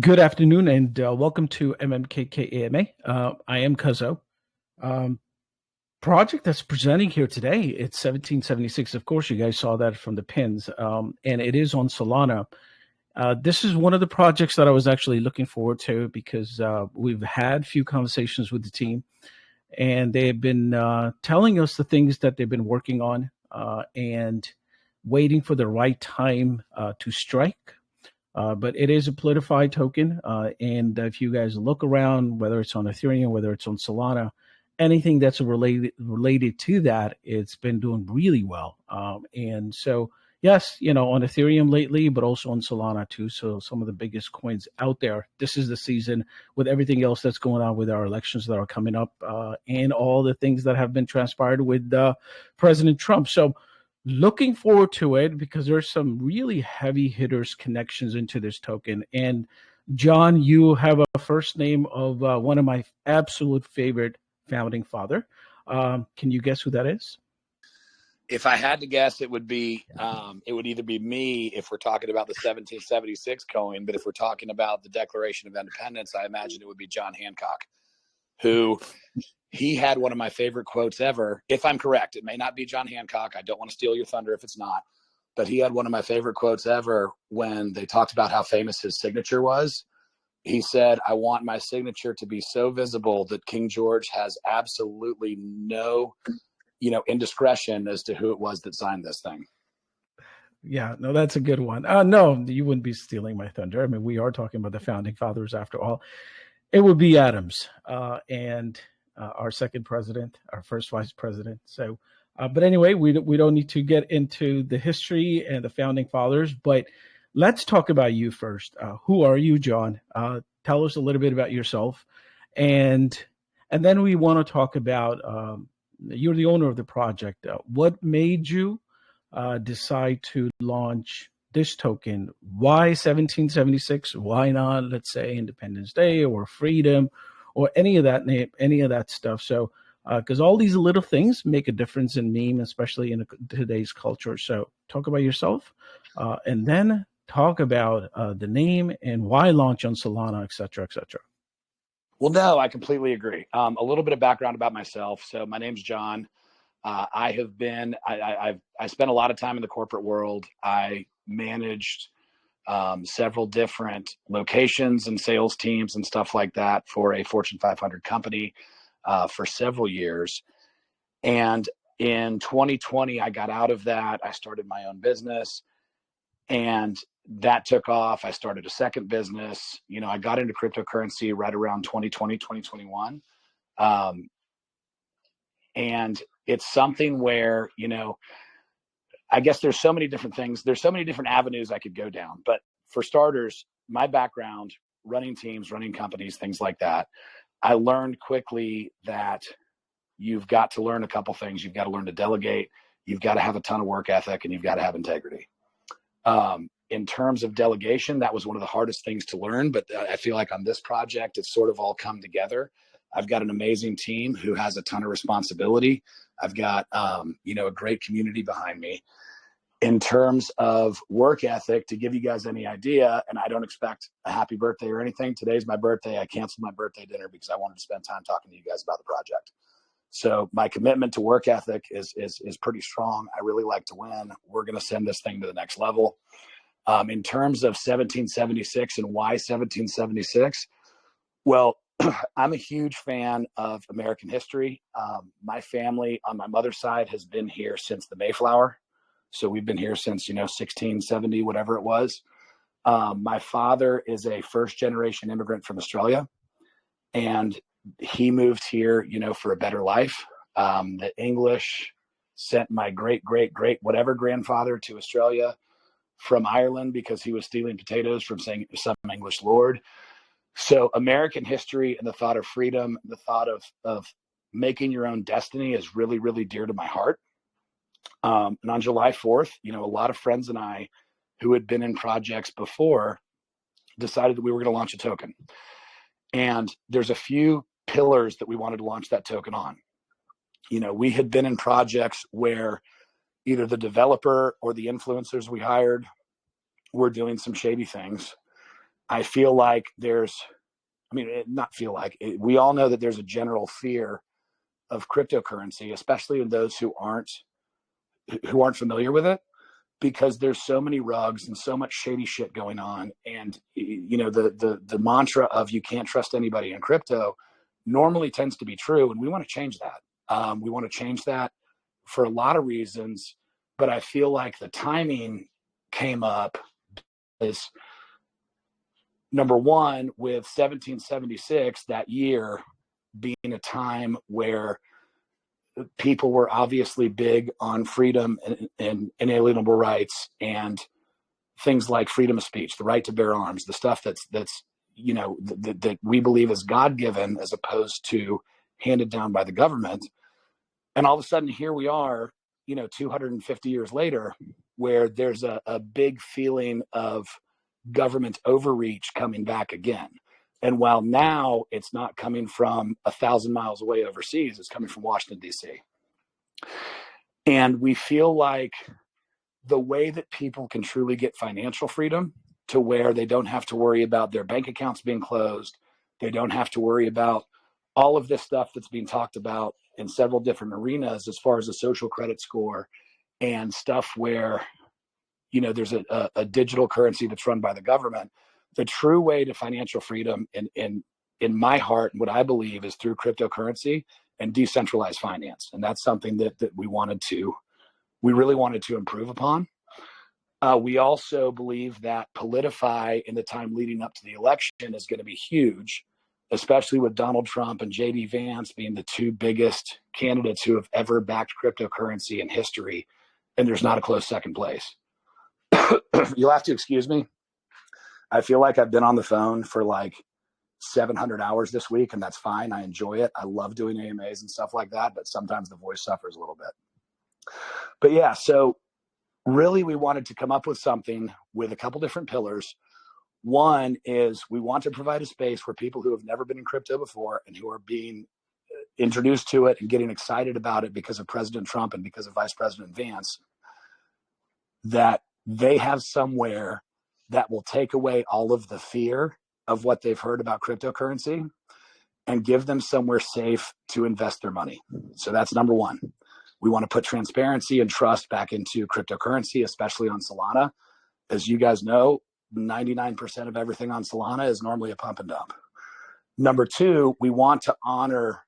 Good afternoon and welcome to MMKK AMA. I am Cuzzo. Um, Project that's presenting here today, it's 1776. Of course, you guys saw that from the pins, and it is on Solana. This is one of the projects that I was actually looking forward to because we've had a few conversations with the team, and they have been telling us the things that they've been working on and waiting for the right time to strike. But it is a politified token. And if you guys look around, whether it's on Ethereum, whether it's on Solana, anything that's related to that, it's been doing really well. And so, yes, on Ethereum lately, but also on Solana too. So some of the biggest coins out there. This is the season with everything else that's going on with our elections that are coming up and all the things that have been transpired with President Trump. So looking forward to it because there's some really heavy hitters connections into this token. And John, you have a first name of one of my absolute favorite founding father. Can you guess who that is? If I had to guess, it would either be me if we're talking about the 1776 coin, but if we're talking about the Declaration of Independence, I imagine it would be John Hancock, who he had one of my favorite quotes ever. If I'm correct, it may not be John Hancock. I don't want to steal your thunder if it's not, but he had one of my favorite quotes ever when they talked about how famous his signature was. He said, "I want my signature to be so visible that King George has absolutely no indiscretion as to who it was that signed this thing." Yeah, no, that's a good one. No, you wouldn't be stealing my thunder. I mean, we are talking about the founding fathers after all. It would be Adams and our second president, our first vice president. So, but anyway, we don't need to get into the history and the founding fathers, but let's talk about you first. Who are you, John? Tell us a little bit about yourself, and and then we want to talk about you're the owner of the project. What made you decide to launch this token? Why 1776? Why not, let's say, Independence Day or Freedom or any of that name, any of that stuff? So, because all these little things make a difference in meme, especially in today's culture. So, talk about yourself, and then talk about the name and why launch on Solana, et cetera, et cetera. Well, no, I completely agree. A little bit of background about myself. So my name's John. I spent a lot of time in the corporate world. I managed several different locations and sales teams and stuff like that for a Fortune 500 company for several years. And in 2020, I got out of that. I started my own business, and that took off. I started a second business. I got into cryptocurrency right around 2020, 2021. And it's something where, I guess there's so many different things. There's so many different avenues I could go down. But for starters, my background, running teams, running companies, things like that, I learned quickly that you've got to learn a couple things. You've got to learn to delegate. You've got to have a ton of work ethic, and you've got to have integrity. In terms of delegation, that was one of the hardest things to learn. But I feel like on this project, it's sort of all come together. I've got an amazing team who has a ton of responsibility. I've got, a great community behind me. In terms of work ethic, to give you guys any idea, and I don't expect a happy birthday or anything. Today's my birthday. I canceled my birthday dinner because I wanted to spend time talking to you guys about the project. So my commitment to work ethic is pretty strong. I really like to win. We're going to send this thing to the next level. In terms of 1776 and why 1776, well, I'm a huge fan of American history. My family on my mother's side has been here since the Mayflower. So we've been here since, 1670, whatever it was. My father is a first generation immigrant from Australia, and he moved here, for a better life. The English sent my great, great, great, whatever grandfather to Australia from Ireland because he was stealing potatoes from some English lord. So American history and the thought of freedom, the thought of making your own destiny is really, really dear to my heart. And on July 4th, a lot of friends and I who had been in projects before decided that we were going to launch a token. And there's a few pillars that we wanted to launch that token on. We had been in projects where either the developer or the influencers we hired were doing some shady things. I feel like we all know that there's a general fear of cryptocurrency, especially in those who aren't familiar with it, because there's so many rugs and so much shady shit going on. And the mantra of you can't trust anybody in crypto normally tends to be true, and we want to change that. We want to change that for a lot of reasons, but I feel like the timing came up as number one, with 1776, that year being a time where people were obviously big on freedom and inalienable rights, and things like freedom of speech, the right to bear arms, the stuff that's that we believe is God-given as opposed to handed down by the government. And all of a sudden, here we are, 250 years later, where there's a big feeling of government overreach coming back again. And while now it's not coming from 1,000 miles away overseas, it's coming from Washington, D.C. And we feel like the way that people can truly get financial freedom, to where they don't have to worry about their bank accounts being closed, they don't have to worry about all of this stuff that's being talked about in several different arenas as far as a social credit score and stuff where there's a digital currency that's run by the government. The true way to financial freedom in my heart, and what I believe, is through cryptocurrency and decentralized finance. And that's something that we really wanted to improve upon. We also believe that Politify in the time leading up to the election is going to be huge, especially with Donald Trump and JD Vance being the two biggest candidates who have ever backed cryptocurrency in history. And there's not a close second place. You'll have to excuse me. I feel like I've been on the phone for like 700 hours this week, and that's fine. I enjoy it. I love doing AMAs and stuff like that, but sometimes the voice suffers a little bit. But yeah, so really we wanted to come up with something with a couple different pillars. One is we want to provide a space where people who have never been in crypto before and who are being introduced to it and getting excited about it because of President Trump and because of Vice President Vance, that they have somewhere that will take away all of the fear of what they've heard about cryptocurrency and give them somewhere safe to invest their money. So that's number one. We want to put transparency and trust back into cryptocurrency, especially on Solana. As you guys know, 99% of everything on Solana is normally a pump and dump. Number two, we want to honor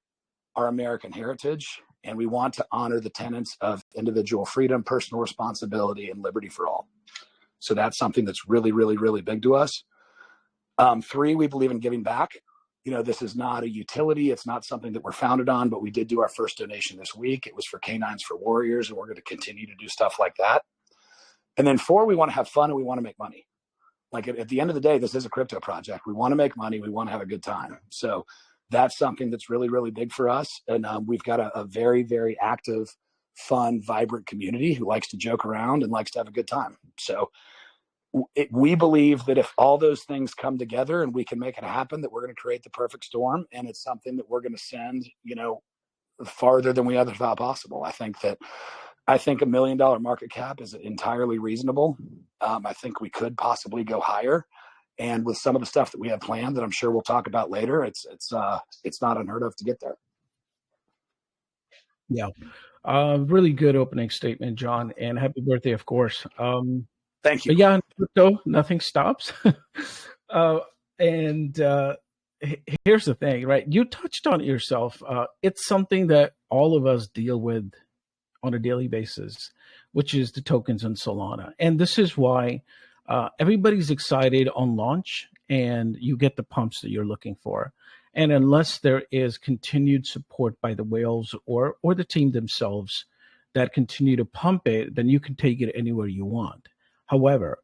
our American heritage, and we want to honor the tenets of individual freedom, personal responsibility, and liberty for all. So that's something that's really, really, really big to us. Three, we believe in giving back. This is not a utility. It's not something that we're founded on, but we did do our first donation this week. It was for Canines for Warriors, and we're going to continue to do stuff like that. And then four, we want to have fun and we want to make money. Like at the end of the day, this is a crypto project. We want to make money. We want to have a good time. So that's something that's really, really big for us. And we've got a very, very active, fun, vibrant community who likes to joke around and likes to have a good time. So we believe that if all those things come together and we can make it happen, that we're going to create the perfect storm. And it's something that we're going to send, farther than we ever thought possible. I think $1 million market cap is entirely reasonable. I think we could possibly go higher. And with some of the stuff that we have planned that I'm sure we'll talk about later, it's not unheard of to get there. Yeah. Really good opening statement, John, and happy birthday, of course. Thank you. But yeah, in crypto, nothing stops. Here's the thing, right? You touched on it yourself. It's something that all of us deal with on a daily basis, which is the tokens on Solana. And this is why everybody's excited on launch and you get the pumps that you're looking for. And unless there is continued support by the whales or the team themselves that continue to pump it, then you can take it anywhere you want. However,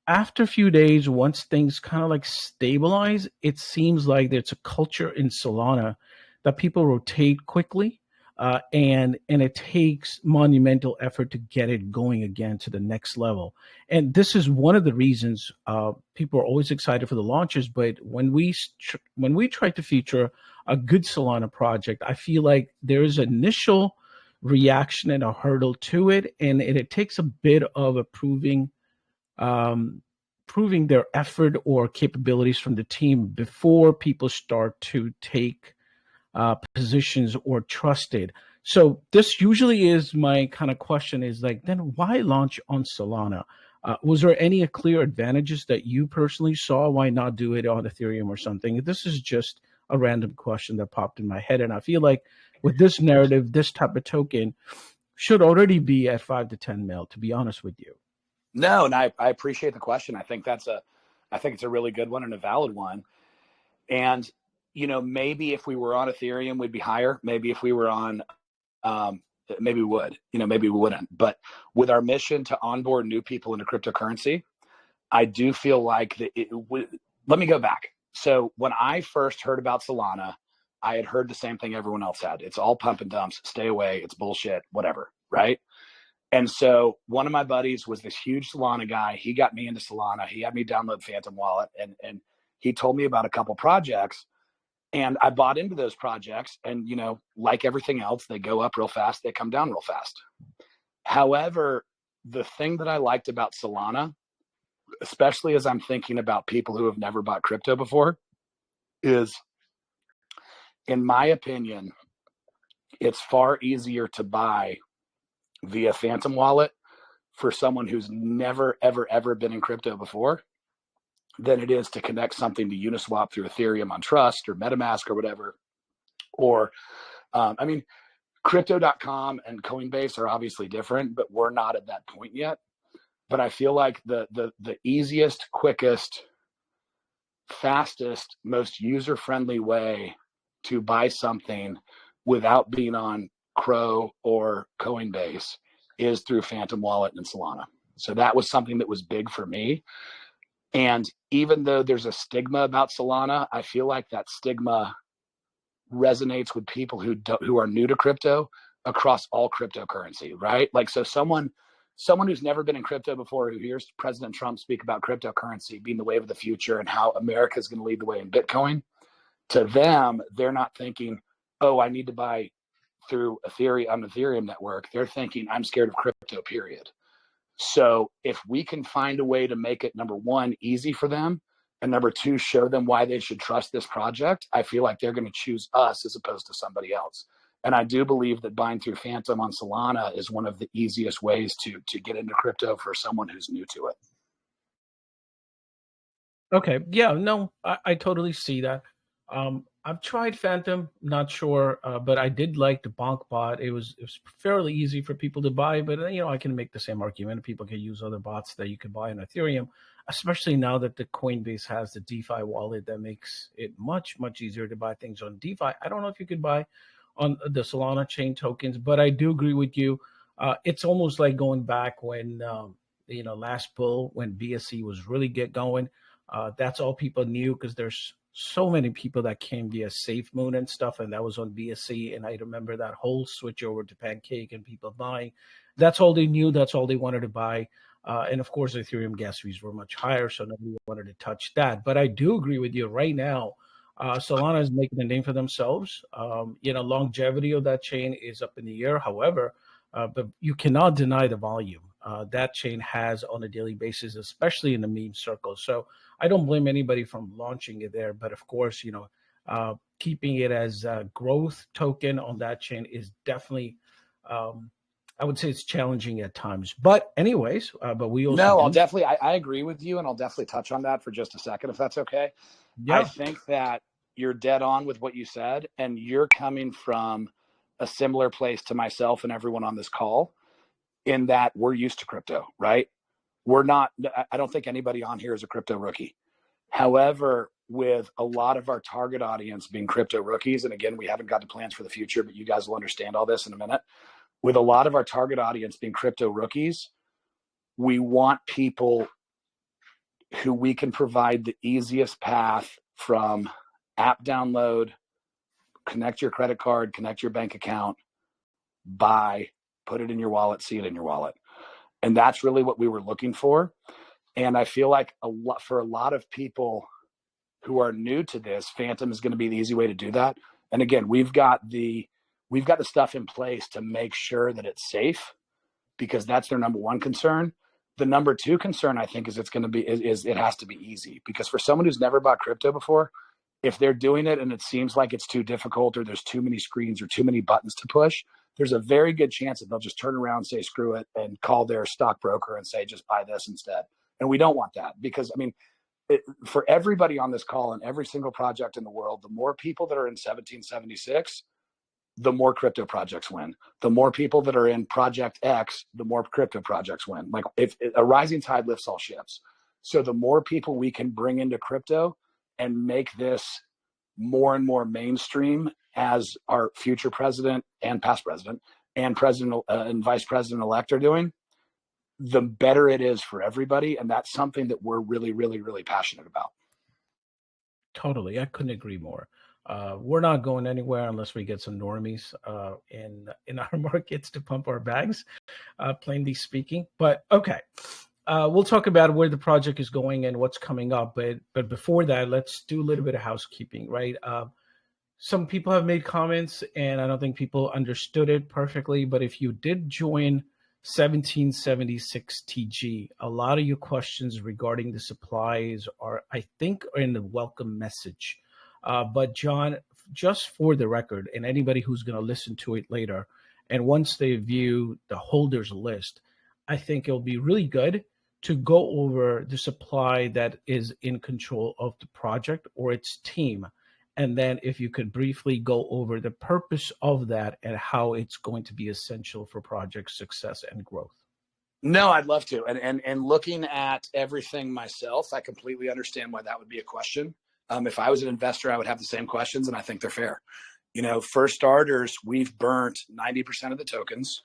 after a few days, once things kind of like stabilize, it seems like there's a culture in Solana that people rotate quickly, and it takes monumental effort to get it going again to the next level. And this is one of the reasons people are always excited for the launches. But when we try to feature a good Solana project, I feel like there is an initial reaction and a hurdle to it, and it takes a bit of approving proving their effort or capabilities from the team before people start to take positions or trusted. So this usually is my kind of question is like, then why launch on Solana? Was there any clear advantages that you personally saw? Why not do it on Ethereum or something? This is just a random question that popped in my head. And I feel like with this narrative, this type of token should already be at 5 to 10 mil, to be honest with you. No, and I appreciate the question. I think it's a really good one and a valid one. And, maybe if we were on Ethereum, we'd be higher. Maybe if we were on, maybe we would, maybe we wouldn't. But with our mission to onboard new people into cryptocurrency, I do feel like let me go back. So when I first heard about Solana, I had heard the same thing everyone else had. It's all pump and dumps, stay away, it's bullshit, whatever, right? And so one of my buddies was this huge Solana guy. He got me into Solana. He had me download Phantom Wallet, and he told me about a couple projects. And I bought into those projects, and like everything else, they go up real fast, they come down real fast. However, the thing that I liked about Solana, especially as I'm thinking about people who have never bought crypto before, is, in my opinion, it's far easier to buy via Phantom Wallet for someone who's never, ever, ever been in crypto before than it is to connect something to Uniswap through Ethereum on Trust or MetaMask or whatever. Or, Crypto.com and Coinbase are obviously different, but we're not at that point yet. But I feel like the easiest, quickest, fastest, most user-friendly way to buy something without being on Crow or Coinbase is through Phantom Wallet and Solana. So that was something that was big for me. And even though there's a stigma about Solana, I feel like that stigma resonates with people who are new to crypto across all cryptocurrency, right? Like, so someone who's never been in crypto before, who hears President Trump speak about cryptocurrency being the wave of the future and how America is going to lead the way in Bitcoin, to them, they're not thinking, oh, I need to buy through Ethereum on the Ethereum network. They're thinking, I'm scared of crypto, period. So if we can find a way to make it, number one, easy for them, and number two, show them why they should trust this project, I feel like they're going to choose us as opposed to somebody else. And I do believe that buying through Phantom on Solana is one of the easiest ways to get into crypto for someone who's new to it. Okay. Yeah, no, I totally see that. I've tried Phantom, not sure, but I did like the Bonk bot. It was fairly easy for people to buy, but I can make the same argument. People can use other bots that you can buy on Ethereum, especially now that the Coinbase has the DeFi wallet that makes it much, much easier to buy things on DeFi. I don't know if you could buy on the Solana chain tokens, but I do agree with you. It's almost like going back when, last bull, when BSC was really get going. That's all people knew because there's so many people that came via SafeMoon and stuff, and that was on BSC. And I remember that whole switch over to Pancake and people buying. That's all they knew. That's all they wanted to buy. And of course, Ethereum gas fees were much higher, so nobody wanted to touch that. But I do agree with you right now. Solana is making a name for themselves. Longevity of that chain is up in the air. However, but you cannot deny the volume that chain has on a daily basis, especially in the meme circle. So I don't blame anybody from launching it there. But of course, keeping it as a growth token on that chain is definitely, I would say it's challenging at times. But anyways, but we also No, I'll definitely, I agree with you, and I'll definitely touch on that for just a second, if that's okay. Yeah. I think that you're dead on with what you said, and you're coming from a similar place to myself and everyone on this call, in that we're used to crypto, right? I don't think anybody on here is a crypto rookie. However, with a lot of our target audience being crypto rookies, and again, we haven't got the plans for the future, but you guys will understand all this in a minute. With a lot of our target audience being crypto rookies, we want people who we can provide the easiest path from app download, connect your credit card, connect your bank account, buy, put it in your wallet, see it in your wallet. And that's really what we were looking for. And I feel like for a lot of people who are new to this, Phantom is going to be the easy way to do that. And again, we've got the stuff in place to make sure that it's safe, because that's their number one concern. The number two concern, I think, is it's going to be is it has to be easy, because for someone who's never bought crypto before, if they're doing it and it seems like it's too difficult or there's too many screens or too many buttons to push, there's a very good chance that they'll just turn around and say screw it and call their stockbroker and say just buy this instead. And we don't want that, because I mean, for everybody on this call and every single project in the world, the more people that are in 1776, the more crypto projects win. The more people that are in project X, the more crypto projects win. Like, if a rising tide lifts all ships. So the more people we can bring into crypto and make this more and more mainstream, as our future president and past president and president and vice president elect are doing, the better it is for everybody. And that's something that we're really, really, really passionate about. Totally. I couldn't agree more. We're not going anywhere unless we get some normies in our markets to pump our bags, plainly speaking. But okay, we'll talk about where the project is going and what's coming up. But before that, let's do a little bit of housekeeping, right? Some people have made comments, and I don't think people understood it perfectly. But if you did join 1776 TG, a lot of your questions regarding the supplies are, I think, are in the welcome message. But John, just for the record, and anybody who's going to listen to it later, and once they view the holders list, I think it'll be really good to go over the supply that is in control of the project or its team. And then if you could briefly go over the purpose of that and how it's going to be essential for project success and growth. No, I'd love to. And looking at everything myself, I completely understand why that would be a question. If I was an investor, I would have the same questions, and I think they're fair. You know, for starters, we've burnt 90% of the tokens.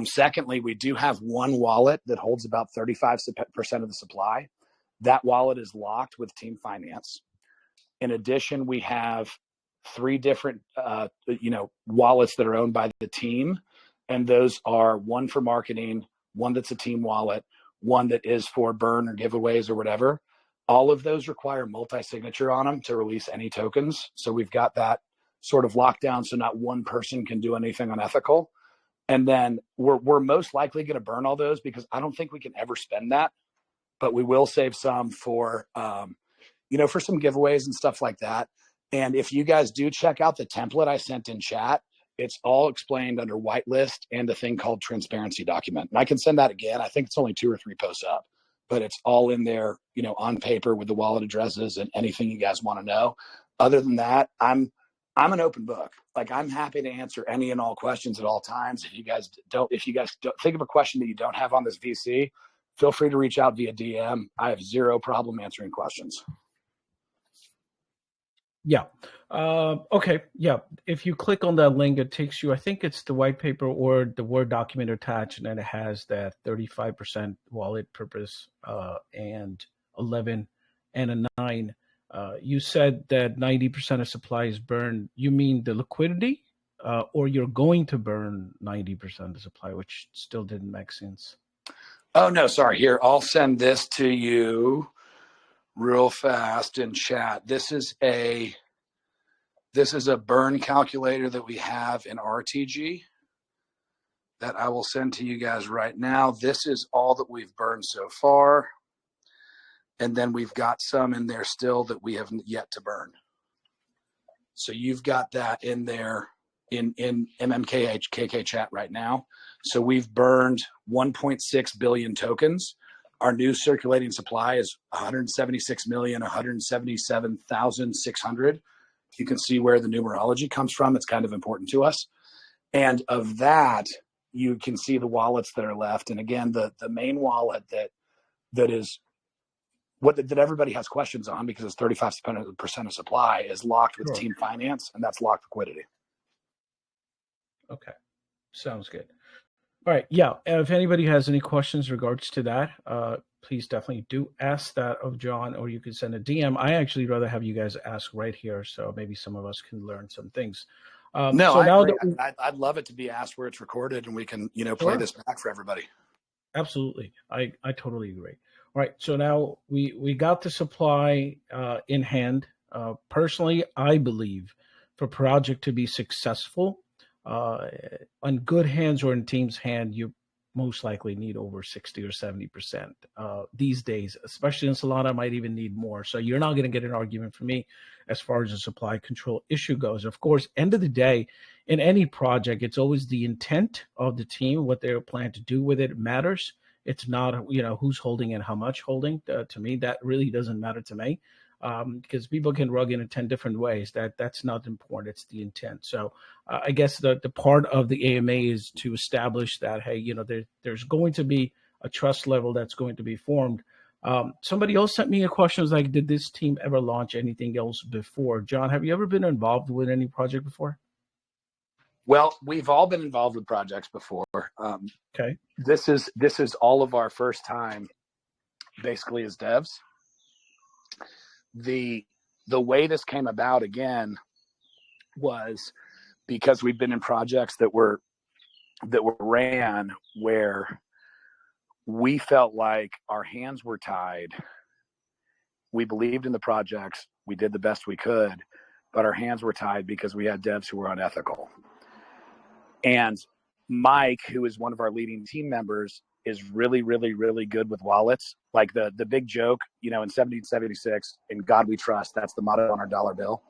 Secondly, we do have one wallet that holds about 35% of the supply. That wallet is locked with Team Finance. In addition, we have 3 different, wallets that are owned by the team. And those are one for marketing, one that's a team wallet, one that is for burn or giveaways or whatever. All of those require multi-signature on them to release any tokens. So we've got that sort of locked down so not one person can do anything unethical. And then we're most likely going to burn all those, because I don't think we can ever spend that, but we will save some for, for some giveaways and stuff like that. And if you guys do check out the template I sent in chat, it's all explained under whitelist and a thing called transparency document. And I can send that again. I think it's only 2 or 3 posts up, but it's all in there, on paper with the wallet addresses and anything you guys want to know. Other than that, I'm an open book. Like, I'm happy to answer any and all questions at all times. If you guys don't think of a question that you don't have on this VC, feel free to reach out via DM. I have zero problem answering questions. Yeah. Okay. Yeah. If you click on that link, it takes you, I think it's the white paper or the Word document attached, and then it has that 35% wallet purpose, and 11 and a 9. You said that 90% of supply is burned. You mean the liquidity, or you're going to burn 90% of the supply, which still didn't make sense. Oh, no, sorry. Here, I'll send this to you real fast in chat. This is a burn calculator that we have in RTG that I will send to you guys right now. This is all that we've burned so far. And then we've got some in there still that we have yet to burn. So you've got that in there in MMKK chat right now. So we've burned 1.6 billion tokens. Our new circulating supply is 176,177,600. You can see where the numerology comes from. It's kind of important to us. And of that, you can see the wallets that are left. And again, the main wallet that is that everybody has questions on, because it's 35% of supply, is locked with Team Finance, and that's locked liquidity. Okay. Sounds good. All right. Yeah. If anybody has any questions regards to that, please definitely do ask that of John, or you can send a DM. I actually rather have you guys ask right here, so maybe some of us can learn some things. I'd love it to be asked where it's recorded, and we can, play this back for everybody. Absolutely. I totally agree. All right. So now we got the supply in hand. Personally, I believe for project to be successful, on good hands or in team's hand, you most likely need over 60 or 70%. These days, especially in Solana, might even need more. So you're not going to get an argument from me as far as the supply control issue goes. Of course, end of the day, in any project, it's always the intent of the team, what they plan to do with it matters. It's not, who's holding and how much holding. To me, that really doesn't matter to me, because people can rug in 10 different ways. That's not important. It's the intent. So I guess the part of the AMA is to establish that, hey, there's going to be a trust level that's going to be formed. Somebody else sent me a question. Was like, did this team ever launch anything else before? John, have you ever been involved with any project before? Well, we've all been involved with projects before. Okay. This is all of our first time, basically, as devs. The way this came about again was because we've been in projects that were ran where we felt like our hands were tied. We believed in the projects. We did the best we could, but our hands were tied because we had devs who were unethical. And Mike, who is one of our leading team members, is really, really, really good with wallets. Like the big joke, in 1776, in God we trust, that's the motto on our dollar bill.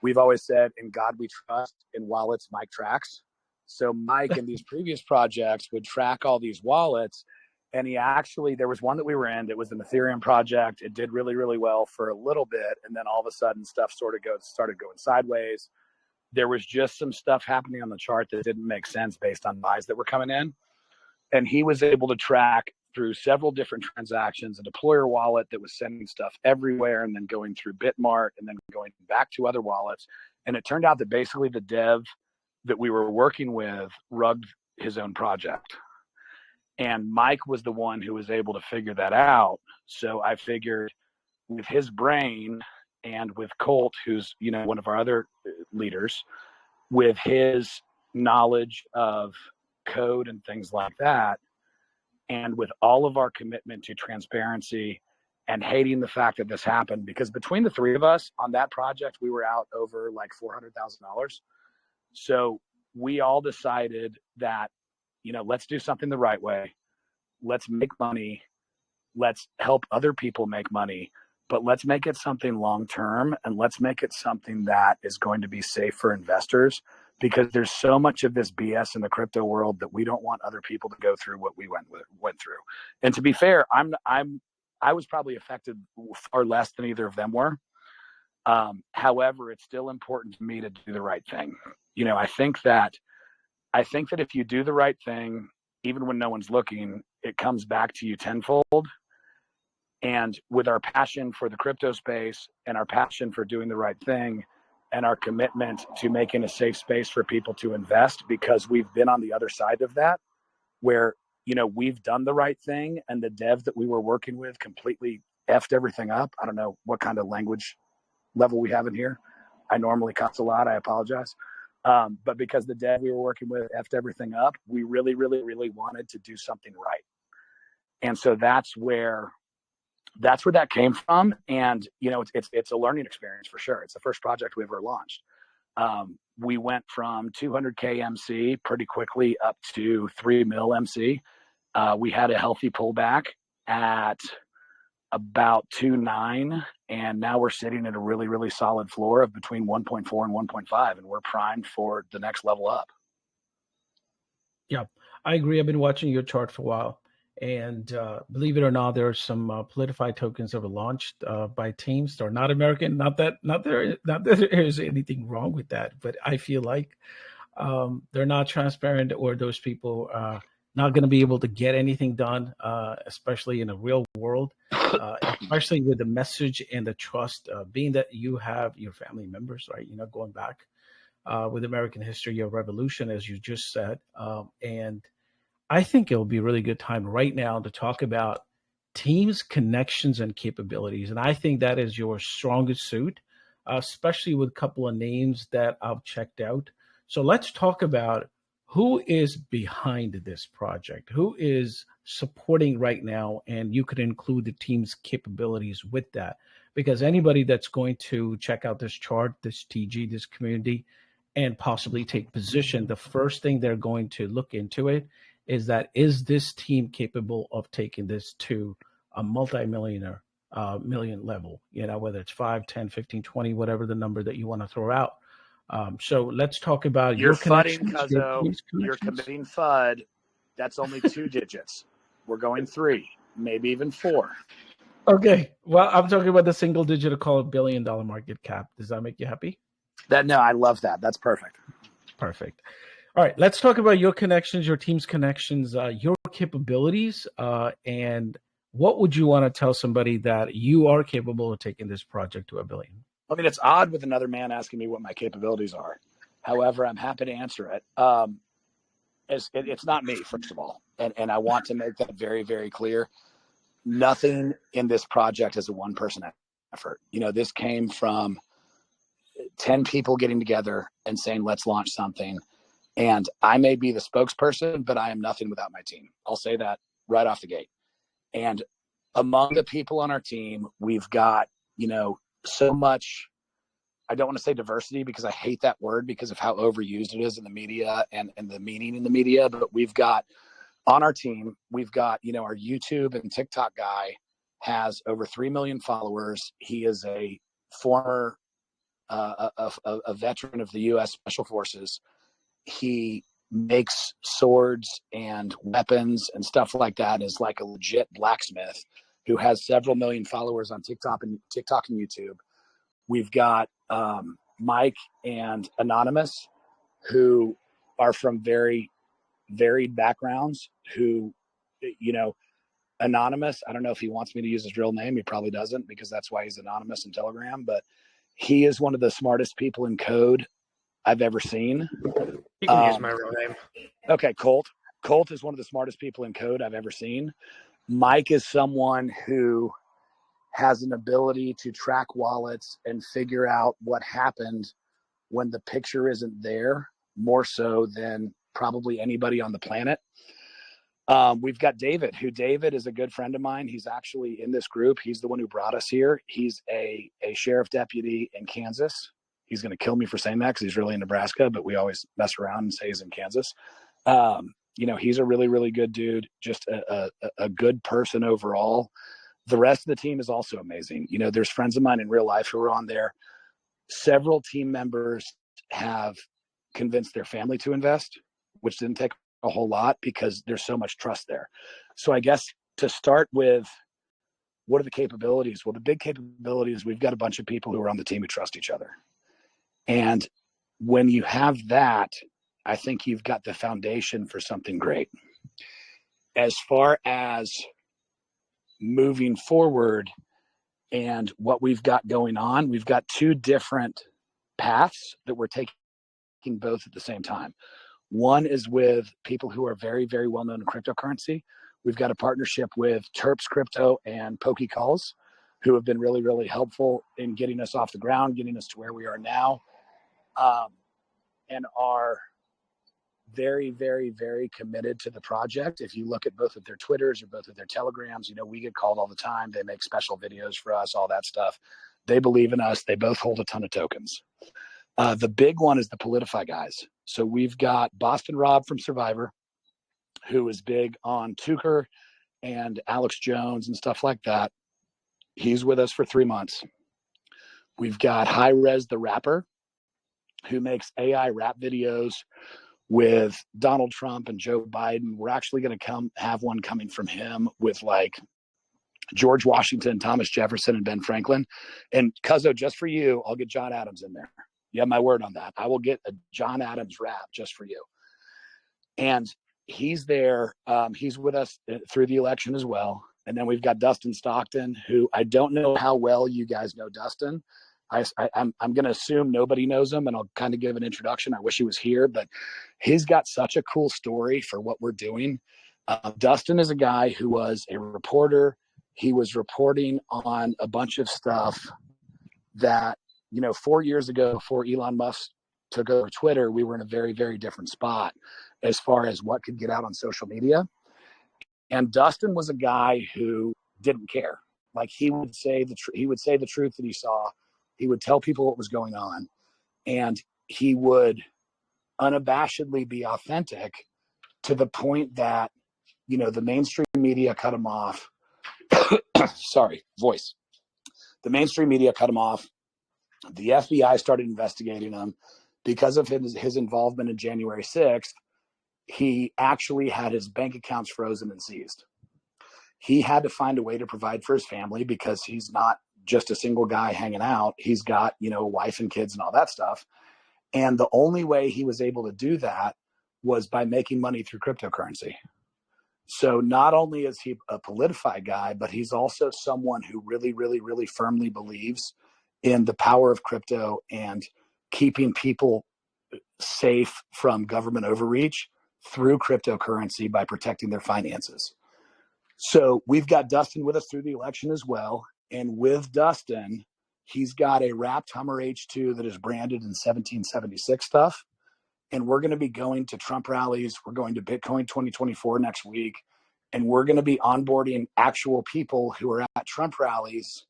We've always said, in God we trust, in wallets, Mike tracks. So Mike in these previous projects would track all these wallets. And there was one that we were in, it was an Ethereum project. It did really, really well for a little bit. And then all of a sudden stuff started going sideways. There was just some stuff happening on the chart that didn't make sense based on buys that were coming in. And he was able to track through several different transactions, a deployer wallet that was sending stuff everywhere and then going through Bitmart and then going back to other wallets. And it turned out that basically the dev that we were working with rugged his own project. And Mike was the one who was able to figure that out. So I figured with his brain and with Colt, who's, one of our other leaders, with his knowledge of code and things like that, and with all of our commitment to transparency and hating the fact that this happened, because between the three of us on that project, we were out over like $400,000. So we all decided that, let's do something the right way. Let's make money. Let's help other people make money, but let's make it something long-term, and let's make it something that is going to be safe for investors, because there's so much of this BS in the crypto world that we don't want other people to go through what we went through. And to be fair, I was probably affected far less than either of them were. However, it's still important to me to do the right thing. I think that if you do the right thing, even when no one's looking, it comes back to you tenfold. And with our passion for the crypto space and our passion for doing the right thing and our commitment to making a safe space for people to invest, because we've been on the other side of that, where, we've done the right thing and the dev that we were working with completely effed everything up. I don't know what kind of language level we have in here. I normally cuss a lot. I apologize. But because the dev we were working with effed everything up, we really, really, really wanted to do something right. And so that's where that came from. And, it's a learning experience for sure. It's the first project we ever launched. We went from 200K MC pretty quickly up to 3 mil MC. We had a healthy pullback at about 2.9, and now we're sitting at a really, really solid floor of between 1.4 and 1.5, and we're primed for the next level up. Yeah, I agree. I've been watching your chart for a while. And believe it or not, there are some PolitiFi tokens that were launched by teams that are not American. Not that there is anything wrong with that, but I feel like they're not transparent, or those people are not going to be able to get anything done, especially in a real world, especially with the message and the trust, being that you have your family members, right? Going back with American history, your revolution, as you just said, and I think it'll be a really good time right now to talk about teams, connections, and capabilities. And I think that is your strongest suit, especially with a couple of names that I've checked out. So let's talk about who is behind this project, who is supporting right now, and you could include the team's capabilities with that. Because anybody that's going to check out this chart, this TG, this community, and possibly take position, the first thing they're going to look into it is that, is this team capable of taking this to a multi-millionaire million level, whether it's 5, 10, 15, 20, whatever the number that you want to throw out. So let's talk about You're your fudding, connections, your Cuzzo. team's You're connections. committing FUD. That's only 2 digits. We're going 3, maybe even 4. Okay. Well, I'm talking about the single digit of call it $1 billion market cap. Does that make you happy? No, I love that. That's perfect. Perfect. All right. Let's talk about your connections, your team's connections, your capabilities, and what would you want to tell somebody that you are capable of taking this project to $1 billion? I mean, it's odd with another man asking me what my capabilities are. However, I'm happy to answer it. It's not me, first of all. And I want to make that very, very clear. Nothing in this project is a one-person effort. This came from 10 people getting together and saying, let's launch something. And I may be the spokesperson, but I am nothing without my team. I'll say that right off the gate. And among the people on our team, we've got, so much, I don't want to say diversity because I hate that word because of how overused it is in the media and the meaning in the media. But we've got on our team, we've got, our YouTube and TikTok guy has over 3 million followers. He is a former, a veteran of the U.S. Special Forces. He makes swords and weapons and stuff like that, is like a legit blacksmith who has several million followers on TikTok and YouTube. We've got Mike and Anonymous, who are from very varied backgrounds, who, Anonymous, I don't know if he wants me to use his real name. He probably doesn't, because that's why he's anonymous in Telegram, but he is one of the smartest people in code I've ever seen. You can use my real name. Okay, Colt. Colt is one of the smartest people in code I've ever seen. Mike is someone who has an ability to track wallets and figure out what happened when the picture isn't there, more so than probably anybody on the planet. We've got David, David is a good friend of mine. He's actually in this group. He's the one who brought us here. He's a sheriff deputy in Kansas. He's going to kill me for saying that because he's really in Nebraska, but we always mess around and say he's in Kansas. He's a really, really good dude, just a good person overall. The rest of the team is also amazing. There's friends of mine in real life who are on there. Several team members have convinced their family to invest, which didn't take a whole lot because there's so much trust there. So I guess to start with, what are the capabilities? Well, the big capability is we've got a bunch of people who are on the team who trust each other. And when you have that, I think you've got the foundation for something great. As far as moving forward and what we've got going on, we've got 2 different paths that we're taking both at the same time. One is with people who are very, very well known in cryptocurrency. We've got a partnership with Terps Crypto and Pokey Calls, who have been really, really helpful in getting us off the ground, getting us to where we are now, and are very, very, very committed to the project. If you look at both of their Twitters or both of their Telegrams, we get called all the time. They make special videos for us, all that stuff. They believe in us. They both hold a ton of tokens. The big one is the Politify guys. So we've got Boston Rob from Survivor, who is big on Tucker and Alex Jones and stuff like that. He's with us for 3 months. We've got High Res the rapper, who makes AI rap videos with Donald Trump and Joe Biden. We're actually going to have one coming from him with like George Washington, Thomas Jefferson, and Ben Franklin. And Cuzzo, just for you, I'll get John Adams in there. You have my word on that. I will get a John Adams rap just for you. And he's there. He's with us through the election as well. And then we've got Dustin Stockton, who I don't know how well you guys know Dustin. I'm going to assume nobody knows him, and I'll kind of give an introduction. I wish he was here, but he's got such a cool story for what we're doing. Dustin is a guy who was a reporter. He was reporting on a bunch of stuff that, 4 years ago, before Elon Musk took over Twitter, we were in a very, very different spot as far as what could get out on social media. And Dustin was a guy who didn't care. Like he would say the truth that he saw. He would tell people what was going on, and he would unabashedly be authentic to the point that, the mainstream media cut him off. Sorry, voice. The mainstream media cut him off. The FBI started investigating him because of his involvement in January 6th. He actually had his bank accounts frozen and seized. He had to find a way to provide for his family because he's not just a single guy hanging out. He's got, a wife and kids and all that stuff. And the only way he was able to do that was by making money through cryptocurrency. So not only is he a PolitiFi guy, but he's also someone who really, really, really firmly believes in the power of crypto and keeping people safe from government overreach through cryptocurrency by protecting their finances. So we've got Dustin with us through the election as well. And with Dustin, he's got a wrapped Hummer H2 that is branded in 1776 stuff. And we're going to be going to Trump rallies. We're going to Bitcoin 2024 next week. And we're going to be onboarding actual people who are at Trump rallies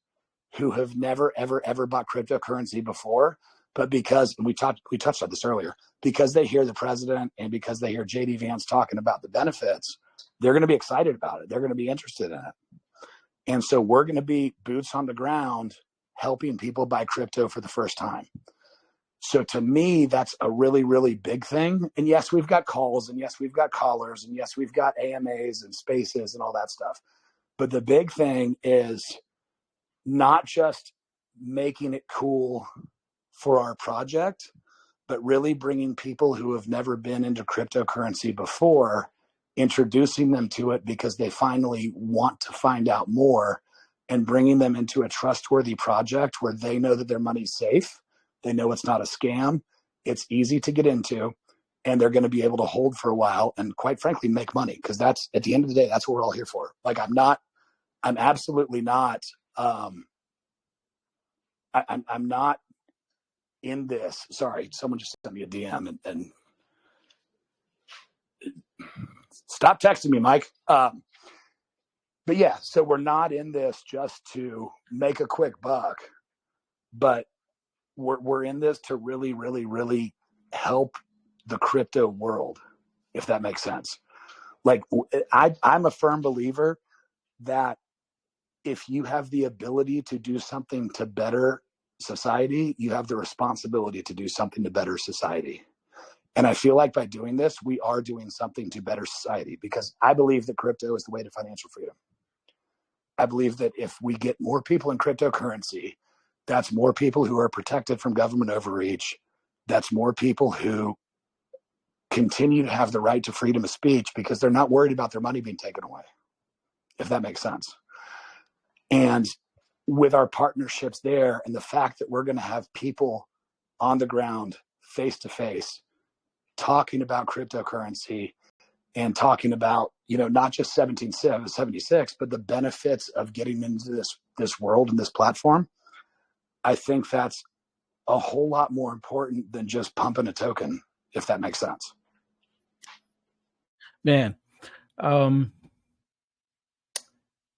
who have never, ever, ever bought cryptocurrency before. But because, and we touched on this earlier, because they hear the president and because they hear JD Vance talking about the benefits, they're going to be excited about it. They're going to be interested in it. And so we're going to be boots on the ground helping people buy crypto for the first time. So to me, that's a really, really big thing. And yes, we've got calls, and yes, we've got callers, and yes, we've got AMAs and spaces and all that stuff. But the big thing is not just making it cool for our project, but really bringing people who have never been into cryptocurrency before, introducing them to it because they finally want to find out more, and bringing them into a trustworthy project where they know that their money's safe. They know it's not a scam. It's easy to get into, and they're going to be able to hold for a while and, quite frankly, make money, because that's, at the end of the day, that's what we're all here for. Like, I'm absolutely not, I'm not in this. Sorry, someone just sent me a DM and stop texting me, Mike. But yeah, so we're not in this just to make a quick buck, but we're in this to really, really, really help the crypto world, if that makes sense. Like, I'm a firm believer that if you have the ability to do something to better society, you have the responsibility to do something to better society. And I feel like by doing this, we are doing something to better society, because I believe that crypto is the way to financial freedom. I believe that if we get more people in cryptocurrency, that's more people who are protected from government overreach. That's more people who continue to have the right to freedom of speech because they're not worried about their money being taken away, if that makes sense. And with our partnerships there, and the fact that we're going to have people on the ground, face to face, talking about cryptocurrency and talking about, not just 1776, but the benefits of getting into this world and this platform, I think that's a whole lot more important than just pumping a token, if that makes sense. Man,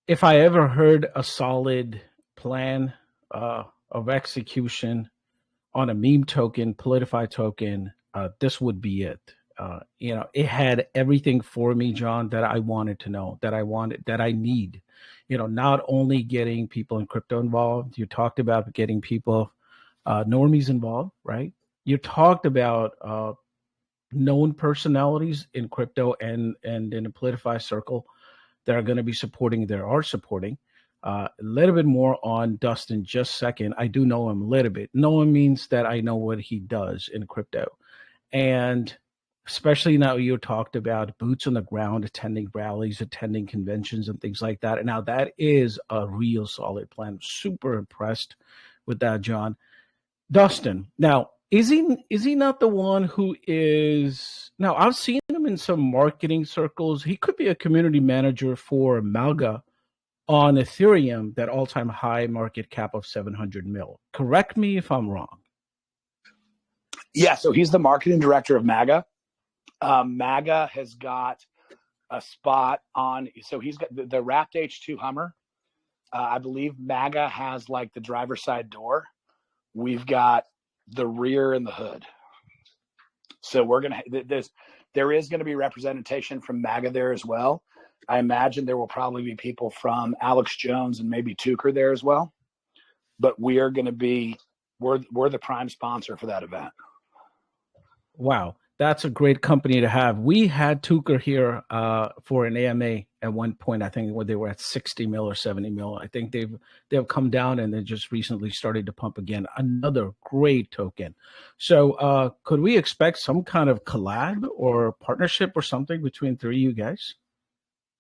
if I ever heard a solid plan of execution on a meme token, PolitiFi token, this would be it. It had everything for me, John, that I wanted to know, that I need. Not only getting people in crypto involved, you talked about getting people, normies involved, right? You talked about known personalities in crypto and in the PolitiFi circle that are going to be supporting, a little bit more on Dustin just a second. I do know him a little bit. Know him means that I know what he does in crypto. And especially now you talked about boots on the ground, attending rallies, attending conventions and things like that. And now that is a real solid plan. Super impressed with that, John. Dustin, now, is he not the one who is, now I've seen him in some marketing circles. He could be a community manager for MAGA on Ethereum, that all-time high market cap of 700 mil. Correct me if I'm wrong. Yeah, so he's the marketing director of MAGA. MAGA has got a spot on, so he's got the wrapped H2 Hummer. I believe MAGA has like the driver's side door. We've got the rear and the hood. So we're going to, There is going to be representation from MAGA there as well. I imagine there will probably be people from Alex Jones and maybe Tucker there as well. But we are going to be, we're the prime sponsor for that event. Wow, that's a great company to have. We had Tucker here for an AMA at one point. I think when they were at 60 mil or 70 mil. I think they've come down and they just recently started to pump again. Another great token. So could we expect some kind of collab or partnership or something between three of you guys?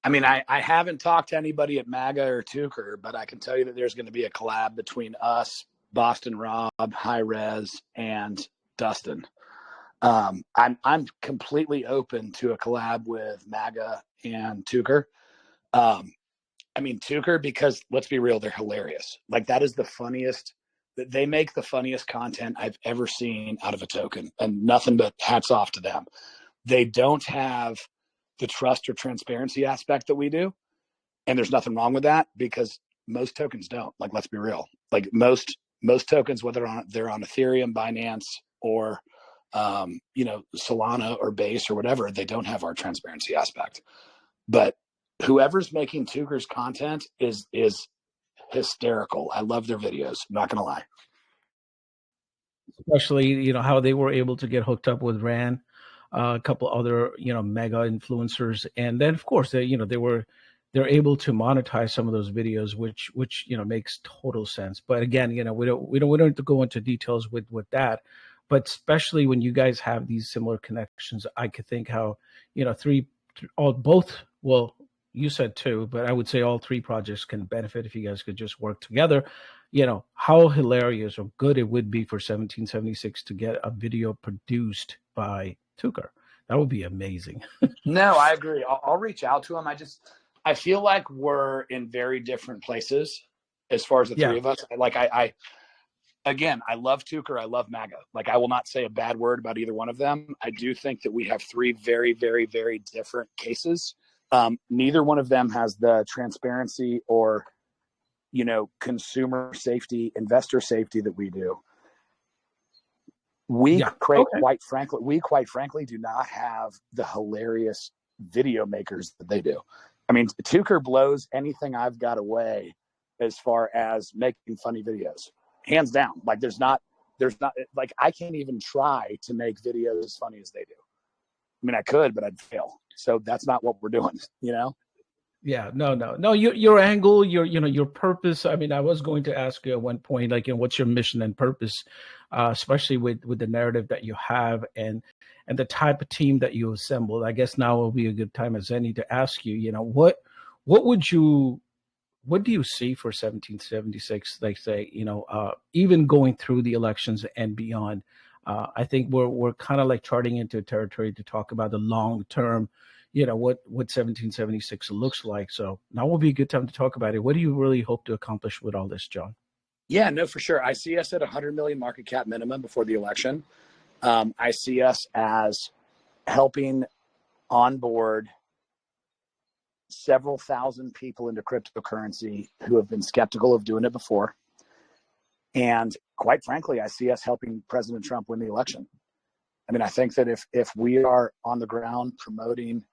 I mean, I haven't talked to anybody at MAGA or Tucker, but I can tell you that there's going to be a collab between us, Boston Rob, High Res, and Dustin. I'm completely open to a collab with MAGA and Tucker. I mean, Tucker, because let's be real, they're hilarious. Like, that is the funniest. They make the funniest content I've ever seen out of a token, and nothing but hats off to them. They don't have the trust or transparency aspect that we do. And there's nothing wrong with that, because most tokens don't. Like, let's be real. Like, most tokens, whether they're on Ethereum, Binance, or Solana or Base or whatever, they don't have our transparency aspect. But whoever's making Tucker's content is hysterical. I love their videos. I'm not gonna lie. Especially, how they were able to get hooked up with Ran, a couple other, mega influencers, and then of course they're able to monetize some of those videos, which makes total sense. But again, we don't have to go into details with that. But especially when you guys have these similar connections, I could think how, well, you said two, but I would say all three projects can benefit if you guys could just work together. How hilarious or good it would be for 1776 to get a video produced by Tucker. That would be amazing. No, I agree. I'll reach out to him. I feel like we're in very different places as far as the three of us. Like, Again, I love Tucker. I love MAGA. Like, I will not say a bad word about either one of them. I do think that we have three very, very, very different cases. Neither one of them has the transparency or, consumer safety, investor safety that we do. Quite frankly, do not have the hilarious video makers that they do. I mean, Tucker blows anything I've got away as far as making funny videos. Hands down. Like, there's not like, I can't even try to make videos as funny as they do. I mean, I could, but I'd fail. So that's not what we're doing, Yeah, no. Your angle, your purpose. I mean, I was going to ask you at one point, like, what's your mission and purpose, especially with the narrative that you have and the type of team that you assembled. I guess now will be a good time as any to ask you, what do you see for 1776? Like, say, even going through the elections and beyond. I think we're kind of like charting into territory to talk about the long term, what 1776 looks like. So now will be a good time to talk about it. What do you really hope to accomplish with all this, John? Yeah, no, for sure. I see us at 100 million market cap minimum before the election. I see us as helping onboard several thousand people into cryptocurrency who have been skeptical of doing it before. And quite frankly, I see us helping President Trump win the election. I mean, I think that if we are on the ground promoting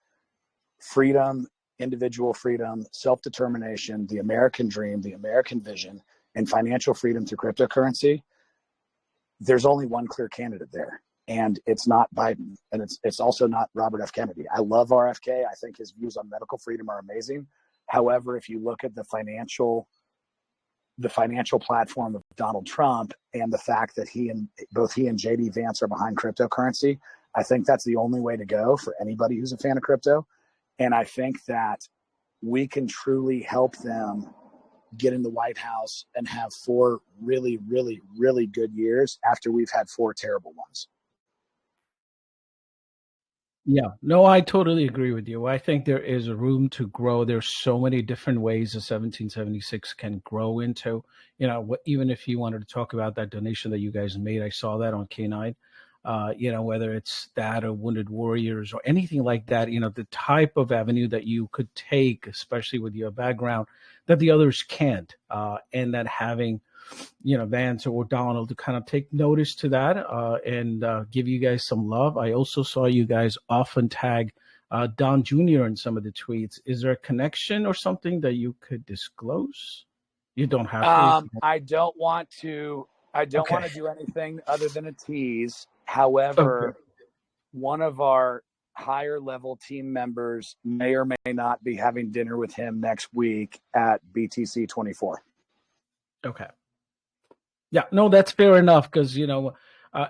freedom, individual freedom, self-determination, the American dream, the American vision, and financial freedom through cryptocurrency, there's only one clear candidate there. And it's not Biden, and it's also not Robert F. Kennedy. I love RFK. I think his views on medical freedom are amazing. However, if you look at the financial platform of Donald Trump and the fact that both he and JD Vance are behind cryptocurrency, I think that's the only way to go for anybody who's a fan of crypto. And I think that we can truly help them get in the White House and have 4 really, really, really good years after we've had 4 terrible ones. Yeah, no, I totally agree with you. I think there is a room to grow. There's so many different ways the 1776 can grow into. Even if you wanted to talk about that donation that you guys made, I saw that on K9. Whether it's that or Wounded Warriors or anything like that, the type of avenue that you could take, especially with your background, that the others can't. And that having Vance or Donald to kind of take notice to that and give you guys some love. I also saw you guys often tag Don Jr. in some of the tweets. Is there a connection or something that you could disclose? You don't have to. I don't want to. I don't want to do anything other than a tease. However, one of our higher level team members may or may not be having dinner with him next week at BTC 24. Okay. Yeah, no, that's fair enough because,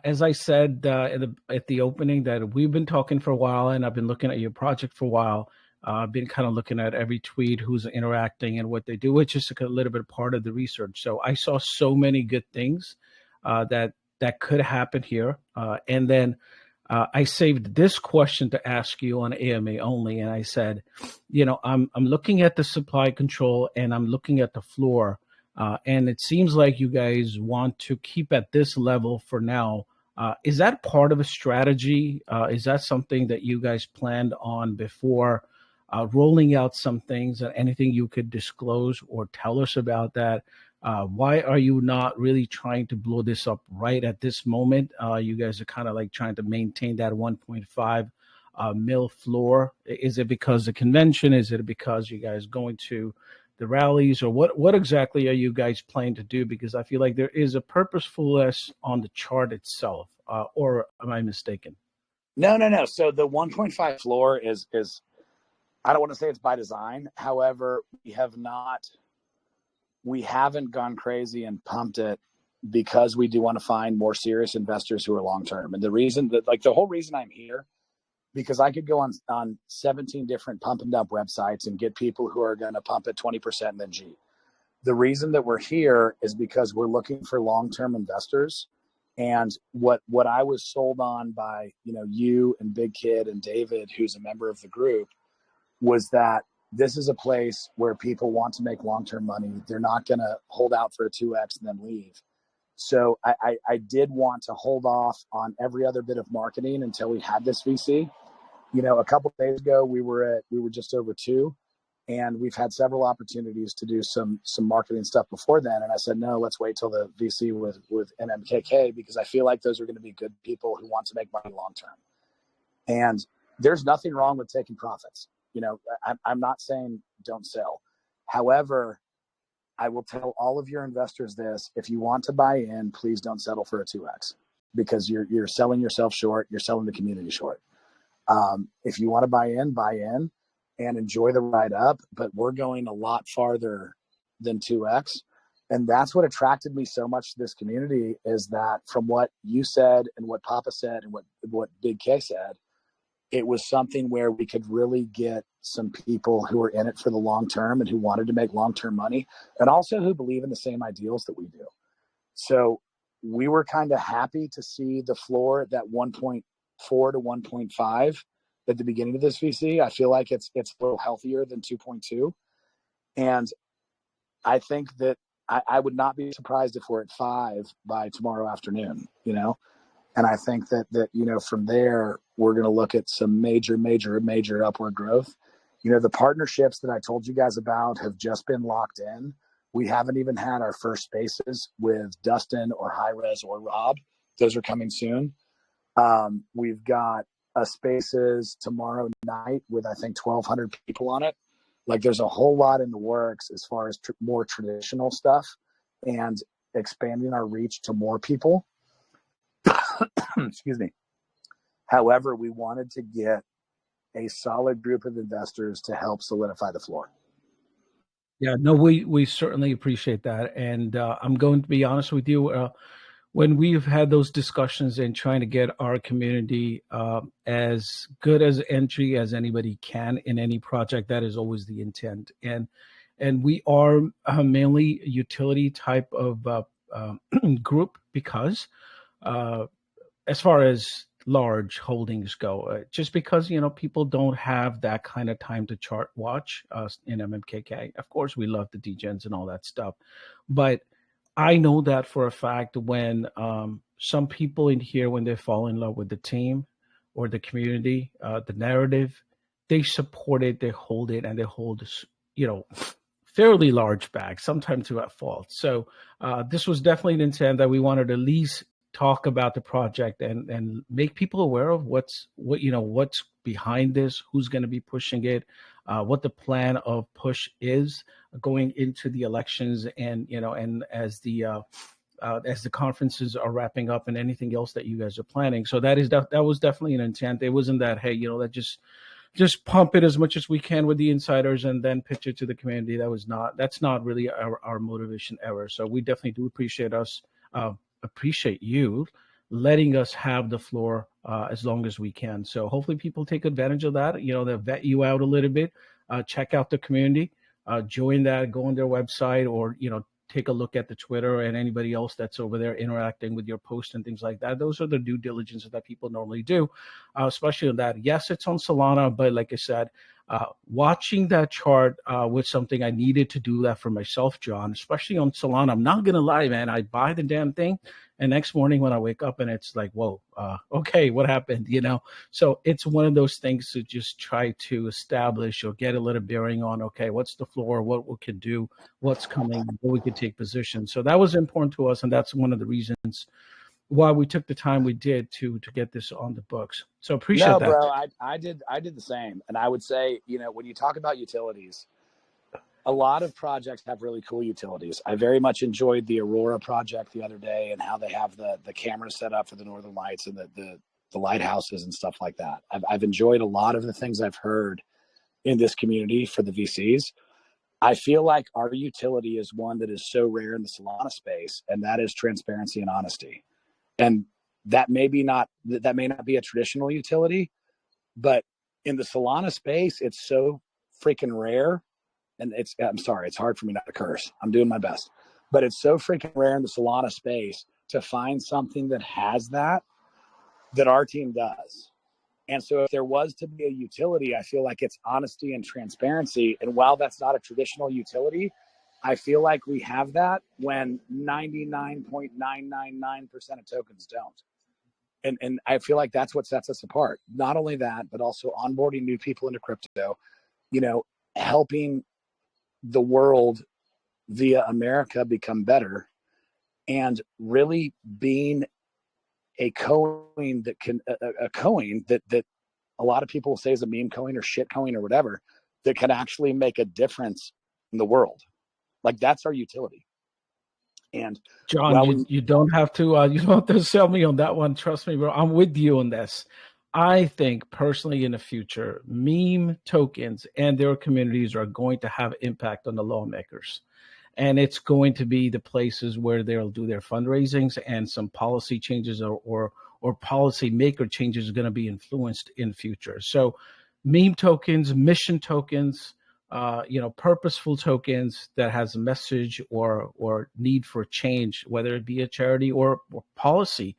as I said at the opening, that we've been talking for a while and I've been looking at your project for a while. I've been kind of looking at every tweet, who's interacting and what they do, which is a little bit part of the research. So I saw so many good things that could happen here. And then I saved this question to ask you on AMA only. And I said, I'm looking at the supply control and I'm looking at the floor. And it seems like you guys want to keep at this level for now. Is that part of a strategy? Is that something that you guys planned on before rolling out some things? Anything you could disclose or tell us about that? Why are you not really trying to blow this up right at this moment? You guys are kind of like trying to maintain that 1.5 mil floor. Is it because the convention? Is it because you guys going to the rallies, or what exactly are you guys planning to do? Because I feel like there is a purposefulness on the chart itself, or am I mistaken? No. So the 1.5 floor is I don't want to say it's by design. However, we haven't gone crazy and pumped it because we do want to find more serious investors who are long-term. And the reason that, the whole reason I'm here, because I could go on 17 different pump and dump websites and get people who are going to pump at 20% and then G. The reason that we're here is because we're looking for long-term investors. And what I was sold on by, you and Big Kid and David, who's a member of the group, was that this is a place where people want to make long-term money. They're not going to hold out for a 2X and then leave. So I did want to hold off on every other bit of marketing until we had this VC. A couple of days ago, we were just over 2, and we've had several opportunities to do some marketing stuff before then. And I said, no, let's wait till the VC with MMKK, because I feel like those are going to be good people who want to make money long-term. And there's nothing wrong with taking profits. I'm not saying don't sell. However, I will tell all of your investors this: if you want to buy in, please don't settle for a 2X, because you're selling yourself short. You're selling the community short. If you want to buy in and enjoy the ride up, but we're going a lot farther than 2X. And that's what attracted me so much to this community, is that from what you said and what Papa said and what Big K said, it was something where we could really get some people who are in it for the long term and who wanted to make long-term money, and also who believe in the same ideals that we do. So we were kind of happy to see the floor at that 1.4 to 1.5 at the beginning of this VC. I feel like it's a little healthier than 2.2. And I think that I would not be surprised if we're at 5 by tomorrow afternoon, And I think that from there, we're going to look at some major upward growth. The partnerships that I told you guys about have just been locked in. We haven't even had our first spaces with Dustin or Hi-Res or Rob. Those are coming soon. We've got a spaces tomorrow night with, I think, 1,200 people on it. There's a whole lot in the works as far as more traditional stuff and expanding our reach to more people. Excuse me. However, we wanted to get a solid group of investors to help solidify the floor. Yeah, no, we certainly appreciate that. And I'm going to be honest with you, when we've had those discussions and trying to get our community as good as entry as anybody can in any project, that is always the intent. And we are mainly a utility type of group, because as far as large holdings go, just because people don't have that kind of time to chart watch us in MMKK. Of course, we love the degens and all that stuff, but I know that for a fact when some people in here, when they fall in love with the team or the community, the narrative, they support it, they hold it, and they hold fairly large bags, sometimes to at fault. So this was definitely an intent that we wanted to at least talk about the project and make people aware of what's behind this, who's going to be pushing it, what the plan of push is going into the elections, and as the conferences are wrapping up and anything else that you guys are planning. So that was definitely an intent. It wasn't that, hey, that just pump it as much as we can with the insiders and then pitch it to the community. That's not really our motivation ever. So we definitely do appreciate you letting us have the floor as long as we can. So hopefully people take advantage of that. They'll vet you out a little bit, check out the community, join that, go on their website, or take a look at the Twitter and anybody else that's over there interacting with your posts and things like that. Those are the due diligence that people normally do, especially on that. Yes, it's on Solana, but like I said, watching that chart was something I needed to do that for myself, John, especially on Solana. I'm not going to lie, man. I buy the damn thing, and next morning when I wake up and it's like, whoa, okay, what happened? So it's one of those things to just try to establish or get a little bearing on, okay, what's the floor, what we could do, what's coming, where we could take position. So that was important to us, and that's one of the reasons why we took the time we did to get this on the books. So appreciate that. No, bro, I did the same. And I would say, when you talk about utilities, a lot of projects have really cool utilities. I very much enjoyed the Aurora project the other day and how they have the camera set up for the Northern Lights and the lighthouses and stuff like that. I've enjoyed a lot of the things I've heard in this community for the VCs. I feel like our utility is one that is so rare in the Solana space, and that is transparency and honesty. And that may not be a traditional utility, but in the Solana space, it's so freaking rare. And I'm sorry, it's hard for me not to curse. I'm doing my best, but it's so freaking rare in the Solana space to find something that has that our team does. And so if there was to be a utility, I feel like it's honesty and transparency. And while that's not a traditional utility, I feel like we have that when 99.999% of tokens don't. And I feel like that's what sets us apart. Not only that, but also onboarding new people into crypto, helping the world via America become better, and really being a coin that can a coin that a lot of people say is a meme coin or shit coin or whatever, that can actually make a difference in the world. Like, that's our utility. And John, you don't have to sell me on that one. Trust me, bro. I'm with you on this. I think personally in the future, meme tokens and their communities are going to have impact on the lawmakers. And it's going to be the places where they'll do their fundraisings, and some policy changes or policy maker changes are going to be influenced in future. So meme tokens, mission tokens, purposeful tokens that has a message or need for change, whether it be a charity or policy,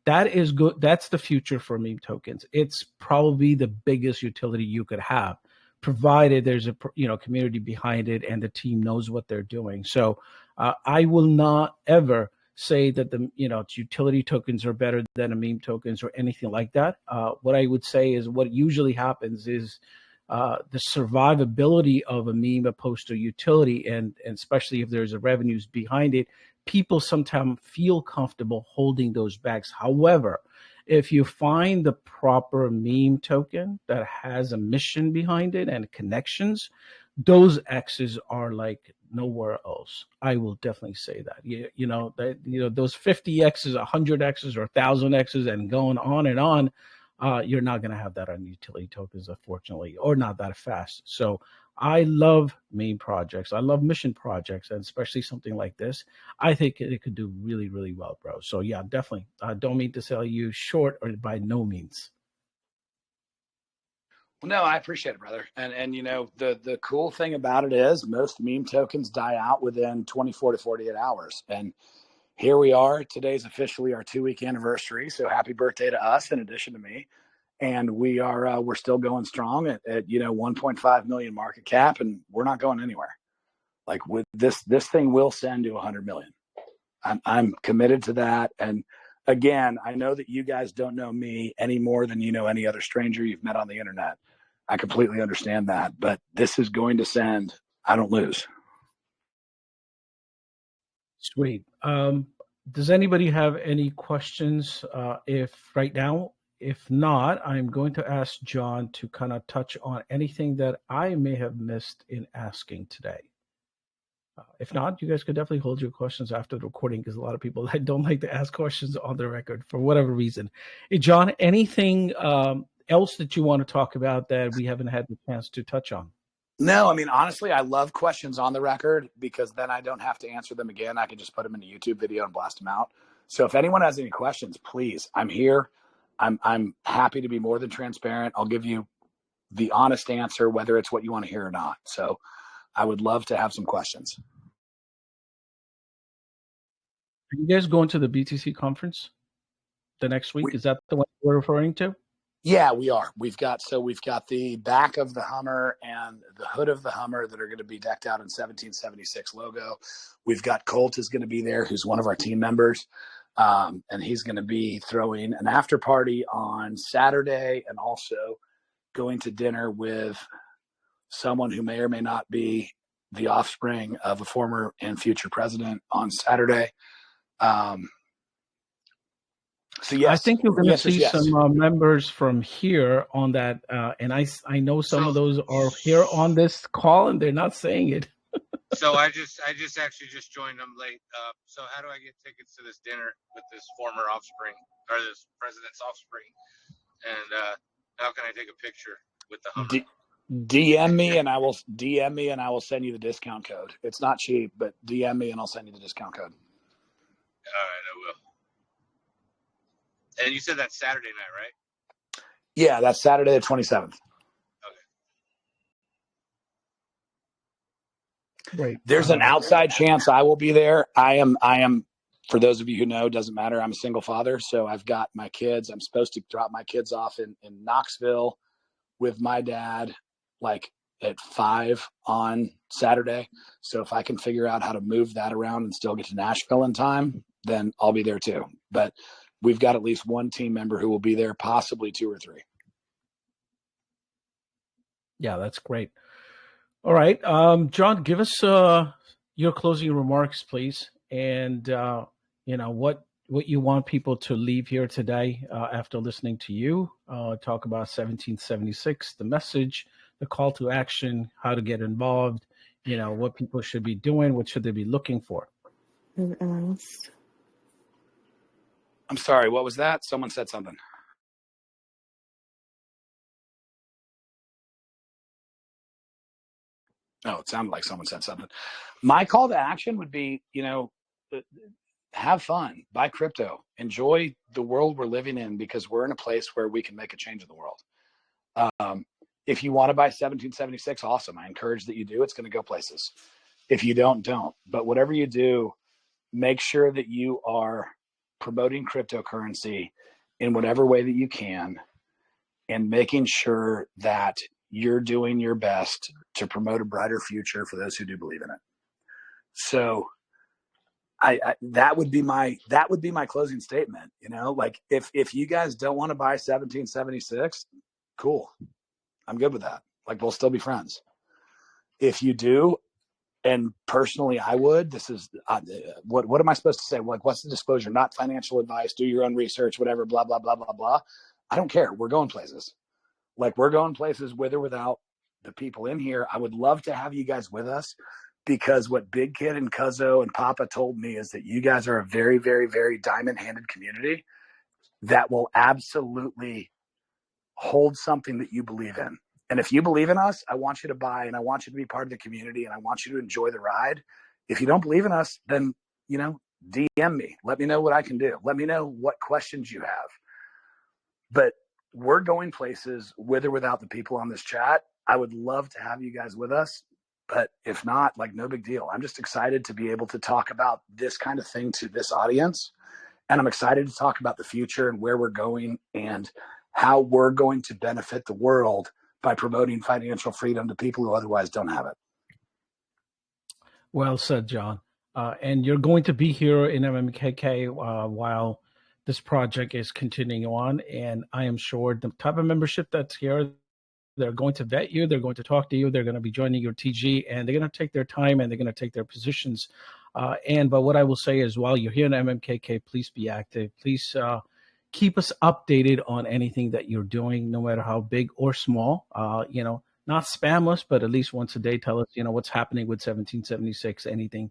that is good. That's the future for meme tokens. It's probably the biggest utility you could have, provided there's a community behind it and the team knows what they're doing. So I will not ever say that the utility tokens are better than a meme tokens or anything like that. What I would say is what usually happens is the survivability of a meme opposed to utility, and especially if there's a revenues behind it, people sometimes feel comfortable holding those bags. However, if you find the proper meme token that has a mission behind it and connections, those X's are like nowhere else. I will definitely say that. Those 50 X's, 100 X's, or 1,000 X's, and going on and on. You're not going to have that on utility tokens, unfortunately, or not that fast. So I love meme projects. I love mission projects, and especially something like this. I think it could do really, really well, bro. So yeah, definitely. I don't mean to sell you short, or by no means. Well, no, I appreciate it, brother. And the cool thing about it is most meme tokens die out within 24 to 48 hours. And here we are. Today's officially our 2-week anniversary. So happy birthday to us, in addition to me. And we're still going strong at 1.5 million market cap, and we're not going anywhere. Like, with this thing will send to 100 million. I'm committed to that. And again, I know that you guys don't know me any more than you know any other stranger you've met on the internet. I completely understand that, but this is going to send. I don't lose. Sweet. Does anybody have any questions? If right now, if not, I'm going to ask John to kind of touch on anything that I may have missed in asking today. If not, you guys could definitely hold your questions after the recording because a lot of people don't like to ask questions on the record for whatever reason. Hey, John, anything else that you want to talk about that we haven't had the chance to touch on? No, I mean, honestly, I love questions on the record because then I don't have to answer them again. I can just put them in a YouTube video and blast them out. So if anyone has any questions, please, I'm here. I'm happy to be more than transparent. I'll give you the honest answer, whether it's what you want to hear or not. So I would love to have some questions. Are you guys going to the BTC conference the next week? Is that the one we're referring to? Yeah, we are. We've got the back of the Hummer and the hood of the Hummer that are going to be decked out in 1776 logo. We've got Colt is going to be there, who's one of our team members. And he's going to be throwing an after party on Saturday and also going to dinner with someone who may or may not be the offspring of a former and future president on Saturday. So yes, I think you're going to see some members from here on that, and I know some of those are here on this call, and they're not saying it. So I just actually just joined them late. So how do I get tickets to this dinner with this former offspring or this president's offspring? And how can I take a picture with the Hummer? DM me and I will send you the discount code. It's not cheap, but DM me and I'll send you the discount code. All right, I will. And you said that's Saturday night, right? Yeah, that's Saturday the 27th. Okay. Great. There's an outside chance I will be there. I am, for those of you who know, doesn't matter. I'm a single father, so I've got my kids. I'm supposed to drop my kids off in Knoxville with my dad, like at 5 on Saturday. So if I can figure out how to move that around and still get to Nashville in time, then I'll be there too. But we've got at least one team member who will be there, possibly 2 or 3. Yeah, that's great. All right. John, give us your closing remarks, please. And, what you want people to leave here today after listening to you talk about 1776, the message, the call to action, how to get involved, what people should be doing, what should they be looking for? I'm sorry, what was that? Someone said something. Oh, it sounded like someone said something. My call to action would be, have fun, buy crypto, enjoy the world we're living in because we're in a place where we can make a change in the world. If you want to buy 1776, awesome. I encourage that you do. It's going to go places. If you don't. But whatever you do, make sure that you are promoting cryptocurrency in whatever way that you can and making sure that you're doing your best to promote a brighter future for those who do believe in it. So that would be my closing statement. Like if you guys don't want to buy 1776, cool. I'm good with that. Like we'll still be friends. If you do, and personally, I would. This is what am I supposed to say? Like, what's the disclosure? Not financial advice. Do your own research. Whatever. Blah blah blah blah blah. I don't care. We're going places. Like we're going places with or without the people in here. I would love to have you guys with us because what Big Kid and Cuzzo and Papa told me is that you guys are a very, very, very diamond-handed community that will absolutely hold something that you believe in. And if you believe in us, I want you to buy and I want you to be part of the community and I want you to enjoy the ride. If you don't believe in us, then, DM me. Let me know what I can do. Let me know what questions you have. But we're going places with or without the people on this chat. I would love to have you guys with us. But if not, like no big deal. I'm just excited to be able to talk about this kind of thing to this audience. And I'm excited to talk about the future and where we're going and how we're going to benefit the world by promoting financial freedom to people who otherwise don't have it. Well said, John. And you're going to be here in MMKK while this project is continuing on. And I am sure the type of membership that's here, they're going to vet you. They're going to talk to you. They're going to be joining your TG, and they're going to take their time and they're going to take their positions But what I will say is, while you're here in MMKK, please be active. Please keep us updated on anything that you're doing, no matter how big or small. Not spam us, but at least once a day, tell us, what's happening with 1776, anything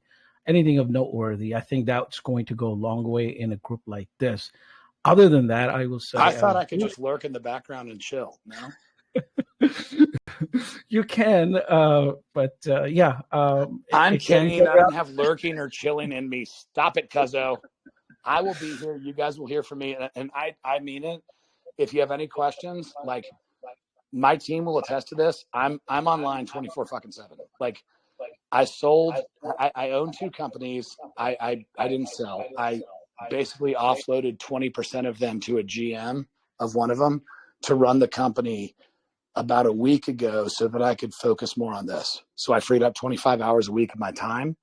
of noteworthy. I think that's going to go a long way in a group like this. Other than that, I will say, I thought I could just lurk in the background and chill. No, you can, but yeah. I'm kidding. I out. don't have lurking or chilling in me. Stop it, Cuzzo. I will be here. You guys will hear from me, and I mean it. If you have any questions, like, my team will attest to this. I'm online 24/7. Like, I own 2 companies. I didn't sell. I basically offloaded 20% of them to a GM of one of them to run the company about a week ago so that I could focus more on this. So I freed up 25 hours a week of my time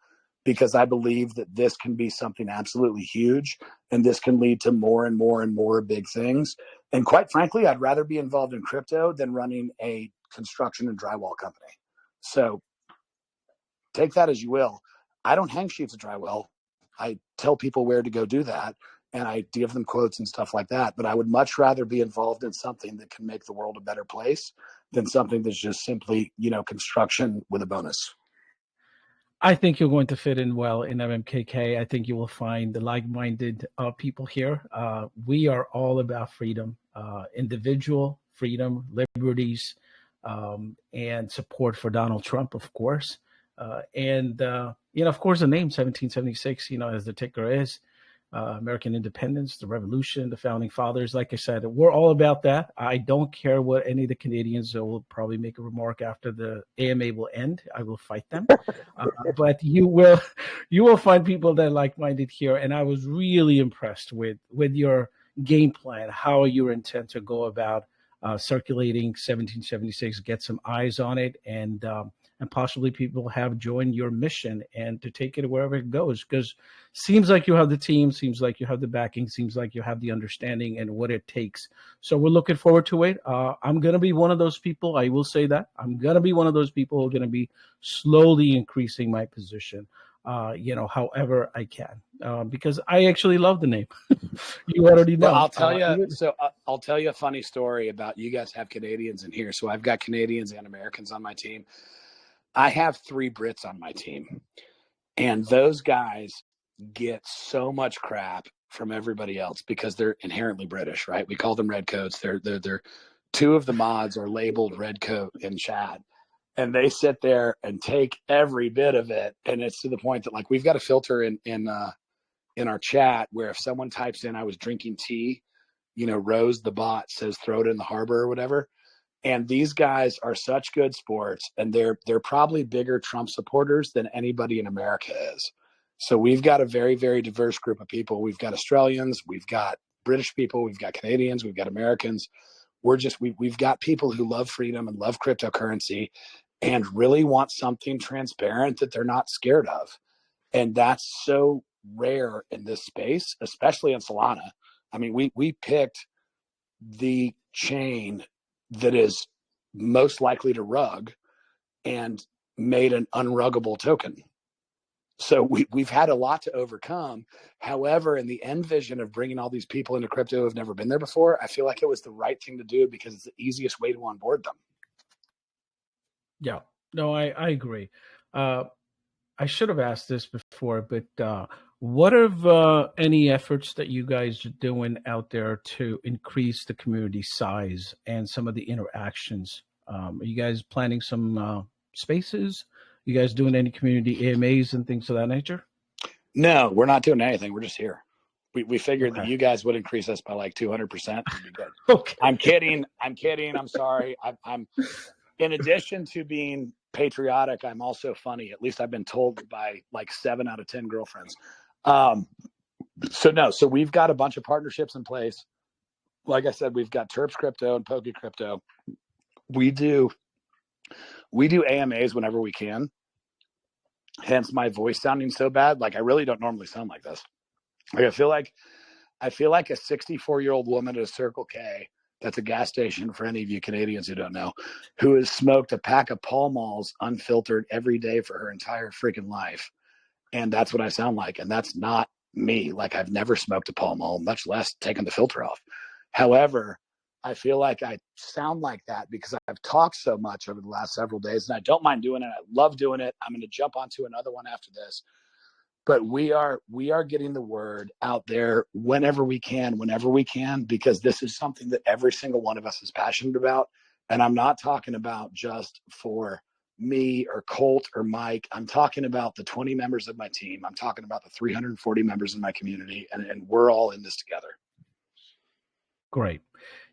because I believe that this can be something absolutely huge, and this can lead to more and more and more big things. And quite frankly, I'd rather be involved in crypto than running a construction and drywall company. So take that as you will. I don't hang sheets of drywall. I tell people where to go do that, and I give them quotes and stuff like that. But I would much rather be involved in something that can make the world a better place than something that's just simply, construction with a bonus. I think you're going to fit in well in MMKK. I think you will find the like-minded people here. We are all about freedom, individual freedom, liberties, and support for Donald Trump, of course. Of course, the name 1776, as the ticker is, American independence, the revolution, the founding fathers. Like I said, we're all about that. I don't care what any of the Canadians will probably make a remark after the AMA will end. I will fight them. But you will find people that are like-minded here. And I was really impressed with your game plan, how you intend to go about circulating 1776, get some eyes on it, and possibly people have joined your mission and to take it wherever it goes. Because seems like you have the team, seems like you have the backing, seems like you have the understanding and what it takes. So we're looking forward to it. I'm going to be one of those people. I will say that. I'm going to be one of those people who are going to be slowly increasing my position, however I can, because I actually love the name. You already know. Well, I'll tell you. I'll tell you a funny story about, you guys have Canadians in here. So I've got Canadians and Americans on my team. I have 3 Brits on my team, and those guys get so much crap from everybody else because they're inherently British, right? We call them redcoats. They're 2 of the mods are labeled redcoat in chat, and they sit there and take every bit of it. And it's to the point that, like, we've got a filter in our chat where if someone types in, "I was drinking tea," Rose the bot says, "Throw it in the harbor," or whatever. And these guys are such good sports, and they're probably bigger Trump supporters than anybody in America is. So we've got a very, very diverse group of people. We've got Australians, we've got British people, we've got Canadians, we've got Americans. We've got people who love freedom and love cryptocurrency and really want something transparent that they're not scared of. And that's so rare in this space, especially in Solana. I mean, we picked the chain that is most likely to rug and made an unruggable token. So we've had a lot to overcome. However, in the end vision of bringing all these people into crypto who have never been there before, I feel like it was the right thing to do because it's the easiest way to onboard them. Yeah, no, I agree. I should have asked this before, but what are any efforts that you guys are doing out there to increase the community size and some of the interactions? Are you guys planning some spaces? You guys doing any community AMAs and things of that nature? No, we're not doing anything. We're just here. We figured that you guys would increase us by like 200%. It'd be good. Okay. I'm kidding. I'm sorry. I'm in addition to being patriotic, I'm also funny. At least I've been told by like 7 out of 10 girlfriends. So we've got a bunch of partnerships in place. Like I said, we've got Terps Crypto and Poke Crypto. We do AMAs whenever we can. Hence my voice sounding so bad. Like, I really don't normally sound like this. Like, I feel like a 64-year-old woman at a Circle K, that's a gas station for any of you Canadians who don't know, who has smoked a pack of Pall Malls unfiltered every day for her entire freaking life. and that's what I sound like. And that's not me. Like, I've never smoked a Pall Mall, much less taken the filter off. However, I feel like I sound like that because I've talked so much over the last several days, and I don't mind doing it. I love doing it. I'm going to jump onto another one after this. But we are getting the word out there whenever we can, because this is something that every single one of us is passionate about. And I'm not talking about just for me or Colt or Mike. I'm talking about the 20 members of my team. I'm talking about the 340 members in my community, and we're all in this together. Great.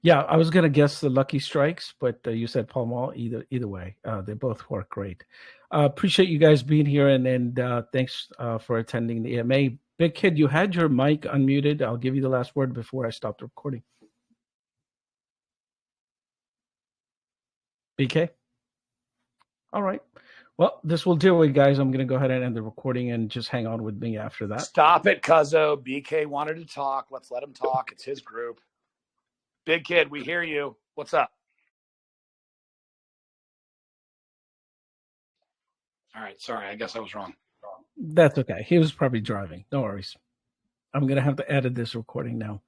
Yeah, I was going to guess the Lucky Strikes, but you said Pall Mall. Either way, they both work great. Appreciate you guys being here, and thanks for attending the AMA. Big Kid, you had your mic unmuted. I'll give you the last word before I stop the recording. BK? All right. Well, this will do it, guys. I'm going to go ahead and end the recording and just hang on with me after that. Stop it, Cuzzo. BK wanted to talk. Let's let him talk. It's his group. Big Kid, we hear you. What's up? All right. Sorry, I guess I was wrong. That's okay. He was probably driving. No worries. I'm going to have to edit this recording now.